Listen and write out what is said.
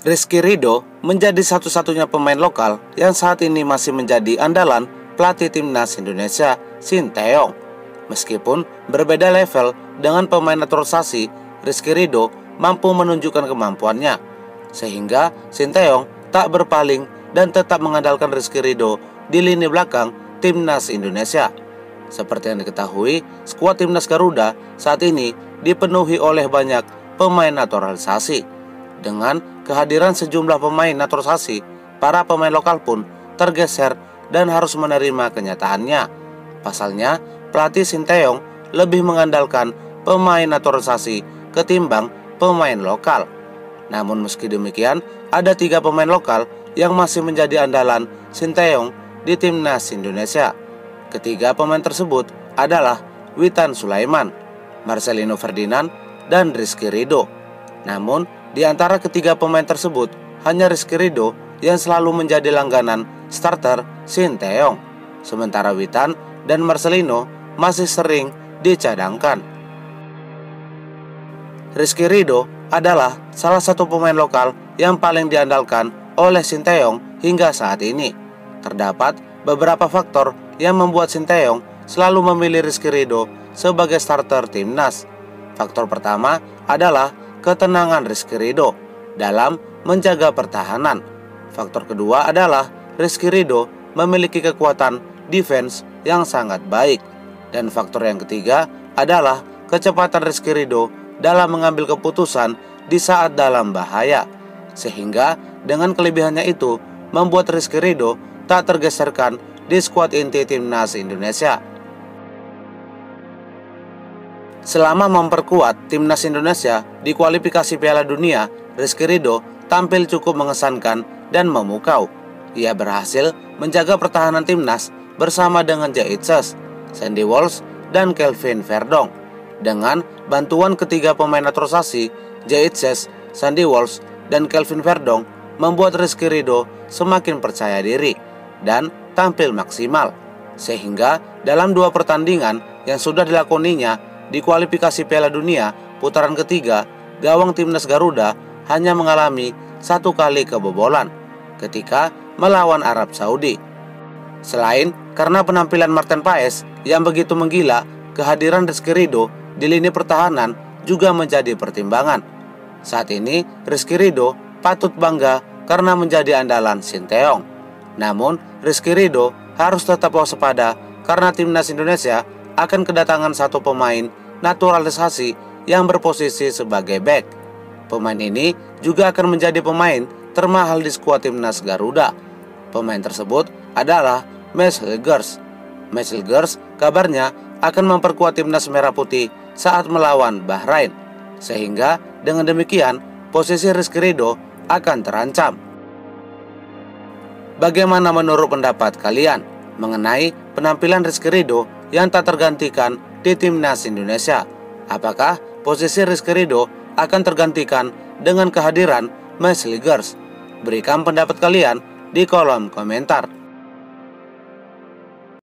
Rizky Ridho menjadi satu-satunya pemain lokal yang saat ini masih menjadi andalan pelatih timnas Indonesia, Sinteyong. Meskipun berbeda level dengan pemain naturalisasi, Rizky Ridho mampu menunjukkan kemampuannya, sehingga Sinteyong tak berpaling dan tetap mengandalkan Rizky Ridho di lini belakang timnas Indonesia. Seperti yang diketahui, skuad timnas Garuda saat ini dipenuhi oleh banyak pemain naturalisasi. Dengan kehadiran sejumlah pemain naturalisasi, para pemain lokal pun tergeser dan harus menerima kenyataannya. Pasalnya, pelatih Sinteyong lebih mengandalkan pemain naturalisasi ketimbang pemain lokal. Namun meski demikian, ada 3 pemain lokal yang masih menjadi andalan Sinteyong di timnas Indonesia. Ketiga pemain tersebut adalah Witan Sulaiman, Marcelino Ferdinand, dan Rizky Ridho. Namun, di antara ketiga pemain tersebut, hanya Rizky Ridho yang selalu menjadi langganan starter Sinteyong. Sementara Witan dan Marcelino masih sering dicadangkan. Rizky Ridho adalah salah satu pemain lokal yang paling diandalkan oleh Sinteyong hingga saat ini. Terdapat beberapa faktor yang membuat Sinteyong selalu memilih Rizky Ridho sebagai starter timnas. Faktor pertama adalah ketenangan Rizky Ridho dalam menjaga pertahanan. Faktor kedua adalah Rizky Ridho memiliki kekuatan defense yang sangat baik. Dan faktor yang ketiga adalah kecepatan Rizky Ridho dalam mengambil keputusan di saat dalam bahaya. Sehingga dengan kelebihannya itu membuat Rizky Ridho tak tergeserkan di skuad inti timnas Indonesia. Selama memperkuat timnas Indonesia di kualifikasi Piala Dunia, Rizky Ridho tampil cukup mengesankan dan memukau. Ia berhasil menjaga pertahanan timnas bersama dengan Jaitses, Sandy Walsh, dan Kelvin Verdong. Dengan bantuan ketiga pemain naturalisasi, Jaitses, Sandy Walsh, dan Kelvin Verdong membuat Rizky Ridho semakin percaya diri dan tampil maksimal, sehingga dalam 2 pertandingan yang sudah dilakoninya di kualifikasi Piala Dunia putaran ketiga, gawang timnas Garuda hanya mengalami 1 kali kebobolan ketika melawan Arab Saudi. Selain karena penampilan Marten Paes yang begitu menggila, kehadiran Rizky Ridho di lini pertahanan juga menjadi pertimbangan. Saat ini Rizky Ridho patut bangga karena menjadi andalan Sinteyong. Namun Rizky Ridho harus tetap waspada karena timnas Indonesia akan kedatangan 1 pemain naturalisasi yang berposisi sebagai bek. Pemain ini juga akan menjadi pemain termahal di skuad timnas Garuda. Pemain tersebut adalah Matthijs Hilgers. Matthijs Hilgers kabarnya akan memperkuat timnas Merah Putih saat melawan Bahrain. Sehingga dengan demikian posisi Rizky Ridho akan terancam. Bagaimana menurut pendapat kalian mengenai penampilan Rizky Ridho yang tak tergantikan di timnas Indonesia? Apakah posisi Rizky Ridho akan tergantikan dengan kehadiran Matthijs Hilgers? Berikan pendapat kalian di kolom komentar.